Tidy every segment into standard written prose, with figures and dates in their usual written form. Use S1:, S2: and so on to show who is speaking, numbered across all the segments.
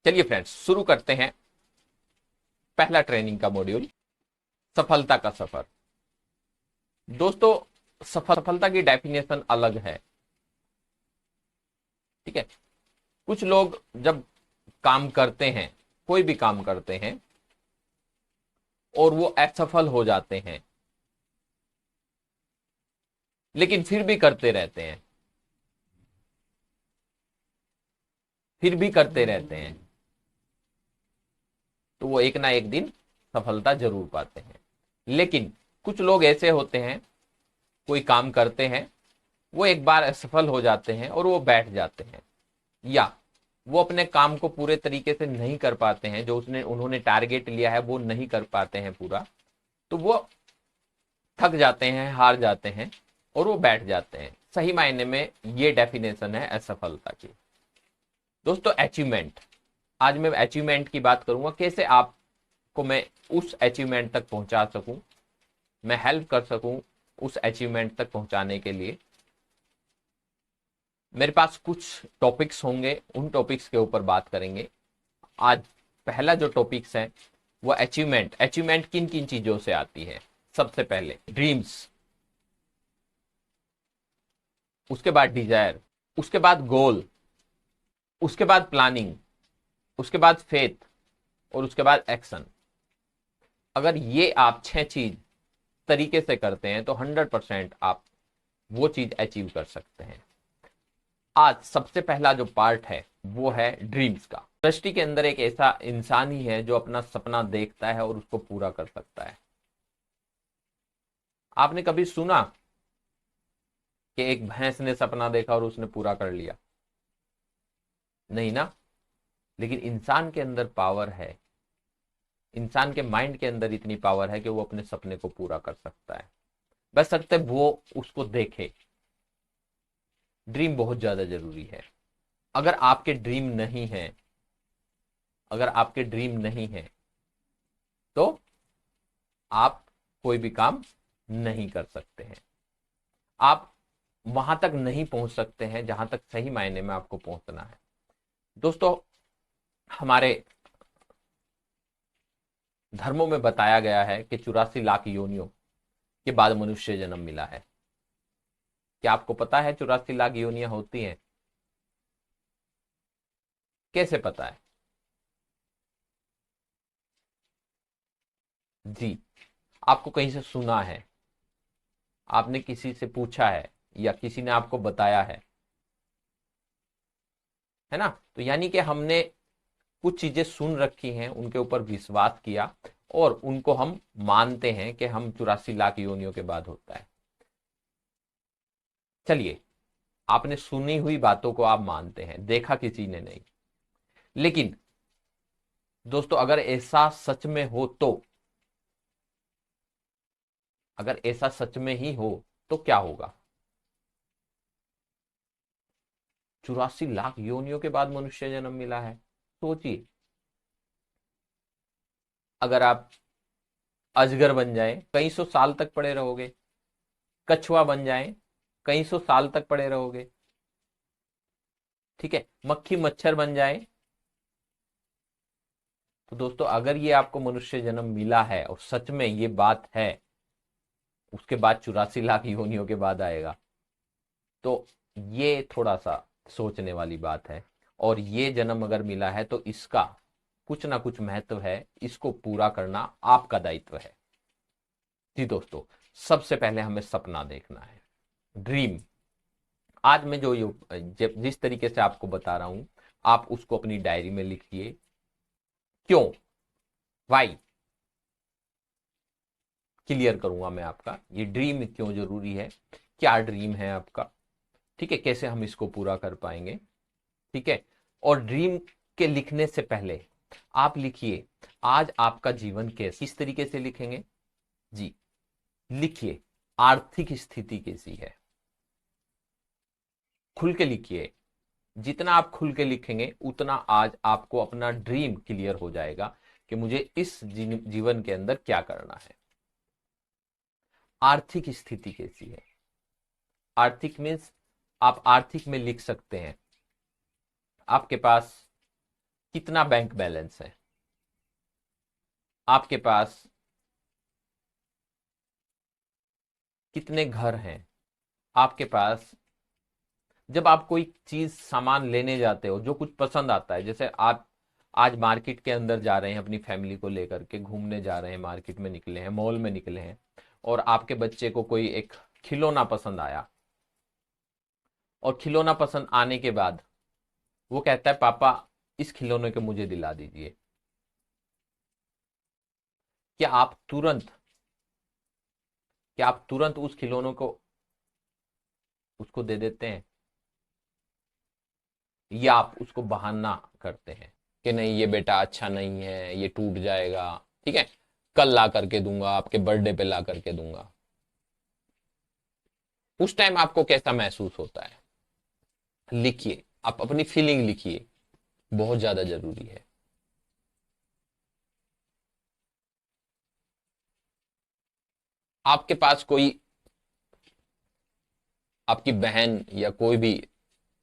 S1: चलिए फ्रेंड्स, शुरू करते हैं पहला ट्रेनिंग का मॉड्यूल, सफलता का सफर। दोस्तों, सफलता की डेफिनेशन अलग है। ठीक है। कुछ लोग जब काम करते हैं, कोई भी काम करते हैं और वो असफल हो जाते हैं, लेकिन फिर भी करते रहते हैं, फिर भी करते रहते हैं, तो वो एक ना एक दिन सफलता जरूर पाते हैं। लेकिन कुछ लोग ऐसे होते हैं, कोई काम करते हैं, वो एक बार असफल हो जाते हैं और वो बैठ जाते हैं, या वो अपने काम को पूरे तरीके से नहीं कर पाते हैं, जो उसने उन्होंने टारगेट लिया है वो नहीं कर पाते हैं पूरा, तो वो थक जाते हैं, हार जाते हैं और वो बैठ जाते हैं। सही मायने में ये डेफिनेशन है असफलता की। दोस्तों, अचीवमेंट, आज मैं अचीवमेंट की बात करूंगा, कैसे आपको मैं उस अचीवमेंट तक पहुंचा सकूं, मैं हेल्प कर सकूं उस अचीवमेंट तक पहुंचाने के लिए। मेरे पास कुछ टॉपिक्स होंगे, उन टॉपिक्स के ऊपर बात करेंगे। आज पहला जो टॉपिक्स है वो अचीवमेंट। अचीवमेंट किन किन चीजों से आती है? सबसे पहले ड्रीम्स, उसके बाद डिजायर, उसके बाद गोल, उसके बाद प्लानिंग, उसके बाद फेथ और उसके बाद एक्शन। अगर ये आप 6 चीज तरीके से करते हैं तो 100% आप वो चीज अचीव कर सकते हैं। आज सबसे पहला जो पार्ट है वो है ड्रीम्स का। सृष्टि के अंदर एक ऐसा इंसान ही है जो अपना सपना देखता है और उसको पूरा कर सकता है। आपने कभी सुना कि एक भैंस ने सपना देखा और उसने पूरा कर लिया? नहीं ना। लेकिन इंसान के अंदर पावर है, इंसान के माइंड के अंदर इतनी पावर है कि वो अपने सपने को पूरा कर सकता है, बस सकते वो उसको देखे। ड्रीम बहुत ज्यादा जरूरी है। अगर आपके ड्रीम नहीं है, अगर आपके ड्रीम नहीं है तो आप कोई भी काम नहीं कर सकते हैं। आप वहां तक नहीं पहुंच सकते हैं जहां तक सही मायने में आपको पहुंचना है। दोस्तों, हमारे धर्मों में बताया गया है कि 84 लाख योनियों के बाद मनुष्य जन्म मिला है। क्या आपको पता है 84 लाख योनियां होती हैं? कैसे पता है? जी, आपको कहीं से सुना है, आपने किसी से पूछा है, या किसी ने आपको बताया है ना? तो यानी कि हमने कुछ चीजें सुन रखी हैं, उनके ऊपर विश्वास किया और उनको हम मानते हैं कि हम 84 लाख योनियों के बाद होता है। चलिए, आपने सुनी हुई बातों को आप मानते हैं, देखा किसी ने नहीं। लेकिन दोस्तों, अगर ऐसा सच में हो तो, अगर ऐसा सच में ही हो तो क्या होगा? 84 लाख योनियों के बाद मनुष्य जन्म मिला है। सोचिए, अगर आप अजगर बन जाए, कई सौ साल तक पड़े रहोगे। कछुआ बन जाए, कई सौ साल तक पड़े रहोगे। ठीक है। मक्खी मच्छर बन जाए। तो दोस्तों, अगर ये आपको मनुष्य जन्म मिला है और सच में ये बात है, उसके बाद 84 लाख योनियों के बाद आएगा, तो ये थोड़ा सा सोचने वाली बात है। और ये जन्म अगर मिला है तो इसका कुछ ना कुछ महत्व है, इसको पूरा करना आपका दायित्व है। जी दोस्तों, सबसे पहले हमें सपना देखना है, ड्रीम। आज मैं जिस तरीके से आपको बता रहा हूं, आप उसको अपनी डायरी में लिखिए। क्यों? वाई? क्लियर करूंगा मैं आपका, ये ड्रीम क्यों जरूरी है, क्या ड्रीम है आपका। ठीक है, कैसे हम इसको पूरा कर पाएंगे। ठीक है। और ड्रीम के लिखने से पहले आप लिखिए, आज आपका जीवन कैसे, किस तरीके से लिखेंगे? जी, लिखिए, आर्थिक स्थिति कैसी है, खुल के लिखिए। जितना आप खुल के लिखेंगे उतना आज आपको अपना ड्रीम क्लियर हो जाएगा कि मुझे इस जीवन के अंदर क्या करना है। आर्थिक स्थिति कैसी है? आर्थिक मीन्स आप आर्थिक में लिख सकते हैं, आपके पास कितना बैंक बैलेंस है, आपके पास कितने घर हैं, आपके पास जब आप कोई चीज सामान लेने जाते हो जो कुछ पसंद आता है, जैसे आप आज मार्केट के अंदर जा रहे हैं, अपनी फैमिली को लेकर के घूमने जा रहे हैं, मार्केट में निकले हैं, मॉल में निकले हैं, और आपके बच्चे को कोई एक खिलौना पसंद आया, और खिलौना पसंद आने के बाद वो कहता है पापा इस खिलौने को मुझे दिला दीजिए, क्या आप तुरंत क्या आप तुरंत उस खिलौनों को उसको दे देते हैं, या आप उसको बहाना करते हैं कि नहीं ये बेटा अच्छा नहीं है, ये टूट जाएगा, ठीक है, कल ला करके दूंगा, आपके बर्थडे पे ला करके दूंगा। उस टाइम आपको कैसा महसूस होता है? लिखिए, आप अपनी फीलिंग लिखिए, बहुत ज्यादा जरूरी है। आपके पास कोई आपकी बहन या कोई भी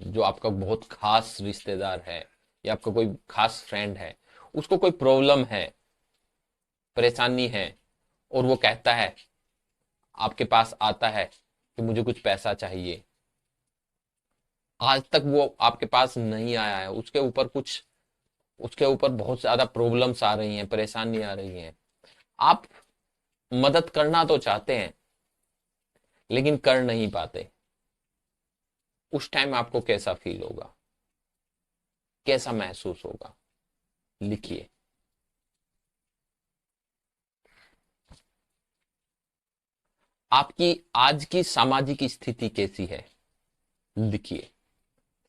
S1: जो आपका बहुत खास रिश्तेदार है, या आपका कोई खास फ्रेंड है, उसको कोई प्रॉब्लम है, परेशानी है, और वो कहता है, आपके पास आता है कि मुझे कुछ पैसा चाहिए, आज तक वो आपके पास नहीं आया है, उसके ऊपर बहुत ज्यादा प्रॉब्लम्स आ रही हैं, परेशानी आ रही हैं, आप मदद करना तो चाहते हैं लेकिन कर नहीं पाते, उस टाइम आपको कैसा फील होगा, कैसा महसूस होगा? लिखिए। आपकी आज की सामाजिक स्थिति कैसी है? लिखिए।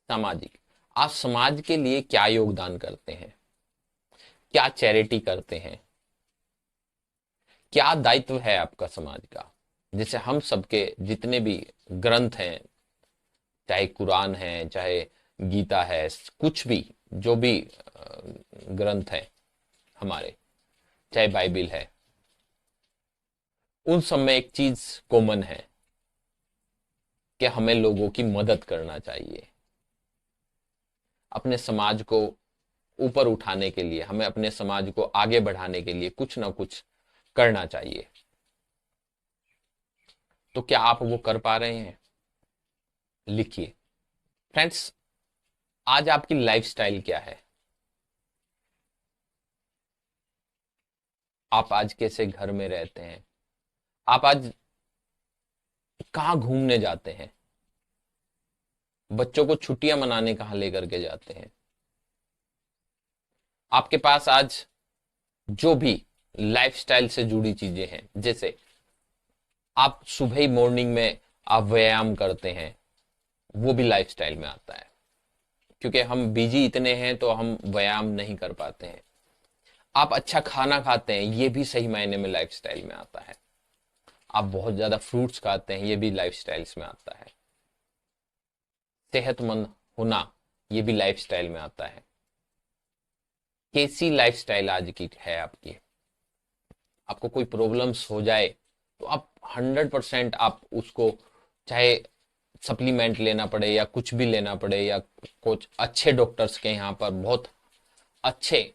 S1: सामाजिक, आप समाज के लिए क्या योगदान करते हैं, क्या चैरिटी करते हैं, क्या दायित्व है आपका समाज का? जैसे हम सबके जितने भी ग्रंथ हैं, चाहे कुरान है, चाहे गीता है, कुछ भी जो भी ग्रंथ है हमारे, चाहे बाइबिल है, उन सब में एक चीज कॉमन है कि हमें लोगों की मदद करना चाहिए। अपने समाज को ऊपर उठाने के लिए, हमें अपने समाज को आगे बढ़ाने के लिए कुछ ना कुछ करना चाहिए। तो क्या आप वो कर पा रहे हैं? लिखिए। फ्रेंड्स, आज आपकी लाइफस्टाइल क्या है? आप आज कैसे घर में रहते हैं? आप आज कहाँ घूमने जाते हैं? बच्चों को छुट्टियां मनाने कहाँ लेकर के जाते हैं? आपके पास आज जो भी लाइफस्टाइल से जुड़ी चीजें हैं, जैसे आप सुबह ही मॉर्निंग में आप व्यायाम करते हैं, वो भी लाइफस्टाइल में आता है, क्योंकि हम बिजी इतने हैं तो हम व्यायाम नहीं कर पाते हैं। आप अच्छा खाना खाते हैं, ये भी सही मायने में लाइफस्टाइल में आता है। आप बहुत ज्यादा फ्रूट्स खाते हैं, ये भी लाइफस्टाइल्स में आता है। सेहतमंद होना, ये भी लाइफस्टाइल में आता है। कैसी लाइफस्टाइल आज की है आपकी? आपको कोई प्रॉब्लम्स हो जाए तो आप 100% आप उसको, चाहे सप्लीमेंट लेना पड़े या कुछ भी लेना पड़े, या कुछ अच्छे डॉक्टर्स के यहाँ पर, बहुत अच्छे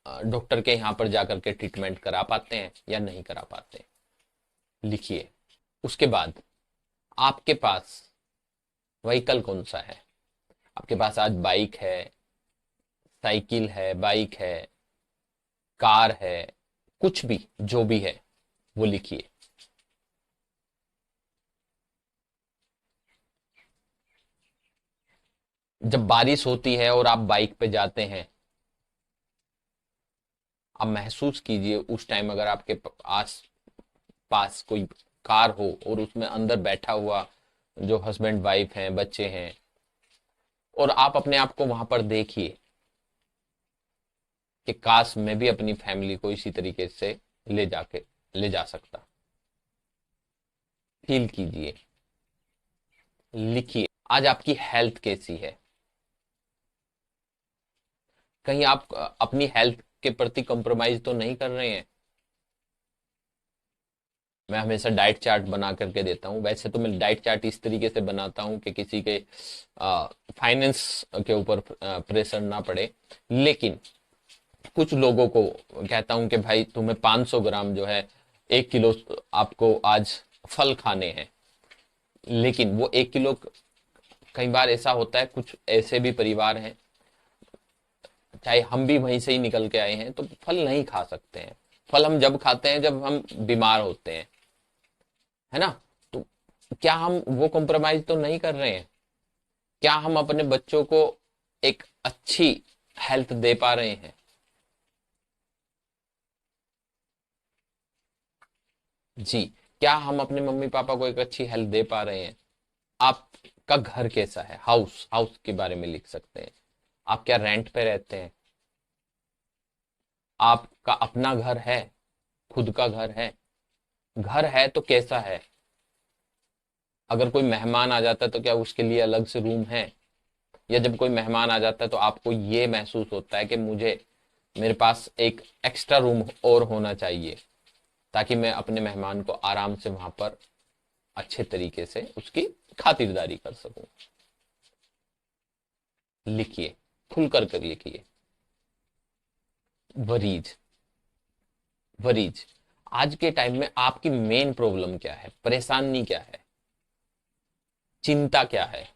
S1: डॉक्टर के यहाँ पर जाकर के ट्रीटमेंट करा पाते हैं या नहीं करा पाते? लिखिए। उसके बाद आपके पास व्हीकल कौन सा है? आपके पास आज बाइक है, साइकिल है, बाइक है, कार है, कुछ भी जो भी है वो लिखिए। जब बारिश होती है और आप बाइक पे जाते हैं, आप महसूस कीजिए उस टाइम, अगर आपके आस पास कोई कार हो और उसमें अंदर बैठा हुआ जो हस्बैंड वाइफ हैं, बच्चे हैं, और आप अपने आप को वहां पर देखिए कि काश मैं भी अपनी फैमिली को इसी तरीके से ले जा सकता। फील कीजिए। लिखिए। आज आपकी हेल्थ कैसी है? कहीं आप अपनी हेल्थ के प्रति कॉम्प्रोमाइज तो नहीं कर रहे हैं? मैं हमेशा डाइट चार्ट बना करके देता हूँ। वैसे तो मैं डाइट चार्ट इस तरीके से बनाता हूँ कि किसी के फाइनेंस के ऊपर प्रेशर ना पड़े, लेकिन कुछ लोगों को कहता हूं कि भाई तुम्हें 500 ग्राम जो है 1 किलो आपको आज फल खाने हैं, लेकिन वो 1 किलो, कई बार ऐसा होता है कुछ ऐसे भी परिवार हैं, चाहे हम भी वहीं से ही निकल के आए हैं, तो फल नहीं खा सकते हैं। फल हम जब खाते हैं जब हम बीमार होते हैं, है ना। तो क्या हम वो कॉम्प्रोमाइज तो नहीं कर रहे हैं? क्या हम अपने बच्चों को एक अच्छी हेल्थ दे पा रहे हैं? जी। क्या हम अपने मम्मी पापा को एक अच्छी हेल्थ दे पा रहे हैं? आपका घर कैसा है? हाउस हाउस के बारे में लिख सकते हैं। आप क्या रेंट पे रहते हैं? आपका अपना घर है? खुद का घर है? घर है तो कैसा है? अगर कोई मेहमान आ जाता है तो क्या उसके लिए अलग से रूम है? या जब कोई मेहमान आ जाता है तो आपको ये महसूस होता है कि मुझे, मेरे पास एक एक्स्ट्रा रूम और होना चाहिए, ताकि मैं अपने मेहमान को आराम से वहां पर अच्छे तरीके से उसकी खातिरदारी कर सकूं। लिखिए, खुल कर लिखिए। वरीज, वरीज, आज के टाइम में आपकी मेन प्रॉब्लम क्या है? परेशानी क्या है? चिंता क्या है?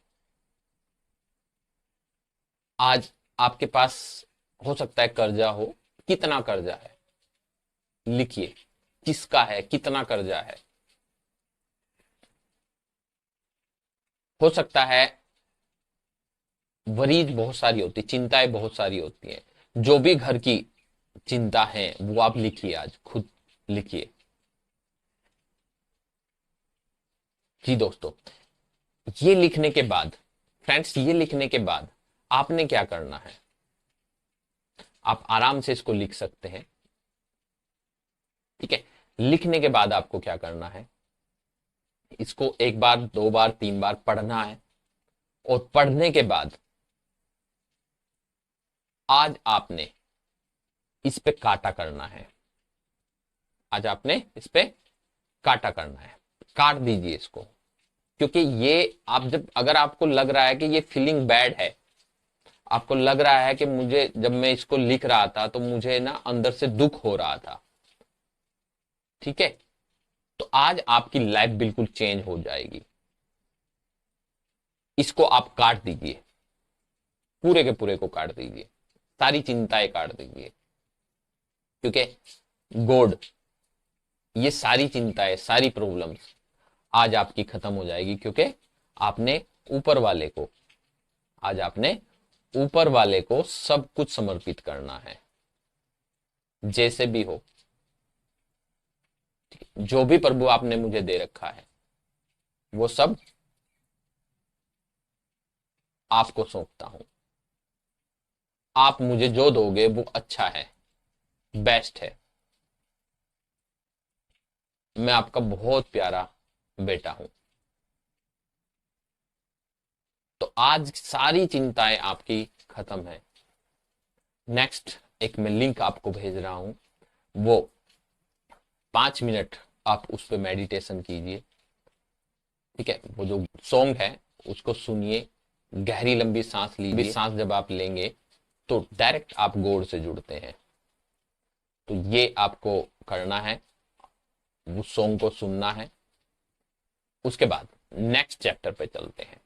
S1: आज आपके पास हो सकता है कर्जा हो। कितना कर्जा है? लिखिए। किसका है? कितना कर्जा है? हो सकता है वरीज बहुत सारी होती, चिंताएं बहुत सारी होती हैं। जो भी घर की चिंता है वो आप लिखिए, आज खुद लिखिए। जी दोस्तों, ये लिखने के बाद, फ्रेंड्स, ये लिखने के बाद आपने क्या करना है? आप आराम से इसको लिख सकते हैं, ठीक है। लिखने के बाद आपको क्या करना है? इसको एक बार, दो बार, तीन बार पढ़ना है। और पढ़ने के बाद आज आपने इस पे काटा करना है। आज आपने इस पे काटा करना है। काट दीजिए इसको। क्योंकि ये, आप जब, अगर आपको लग रहा है कि ये फीलिंग बैड है, आपको लग रहा है कि मुझे, जब मैं इसको लिख रहा था तो मुझे ना अंदर से दुख हो रहा था, ठीक है, तो आज आपकी लाइफ बिल्कुल चेंज हो जाएगी। इसको आप काट दीजिए, पूरे के पूरे को काट दीजिए, सारी चिंताएं काट दीजिए। क्योंकि गॉड, ये सारी चिंताएं, सारी प्रॉब्लम्स आज आपकी खत्म हो जाएगी, क्योंकि आपने ऊपर वाले को, आज आपने ऊपर वाले को सब कुछ समर्पित करना है। जैसे भी हो, जो भी प्रभु आपने मुझे दे रखा है वो सब आपको सौंपता हूं। आप मुझे जो दोगे वो अच्छा है, बेस्ट है। मैं आपका बहुत प्यारा बेटा हूं। तो आज सारी चिंताएं आपकी खत्म है। नेक्स्ट एक मैं लिंक आपको भेज रहा हूं, वो 5 मिनट आप उस पर मेडिटेशन कीजिए, ठीक है। वो जो सॉन्ग है उसको सुनिए, गहरी लंबी सांस लीजिए। सांस जब आप लेंगे तो डायरेक्ट आप गॉड से जुड़ते हैं। तो ये आपको करना है, उस सॉन्ग को सुनना है। उसके बाद नेक्स्ट चैप्टर पे चलते हैं।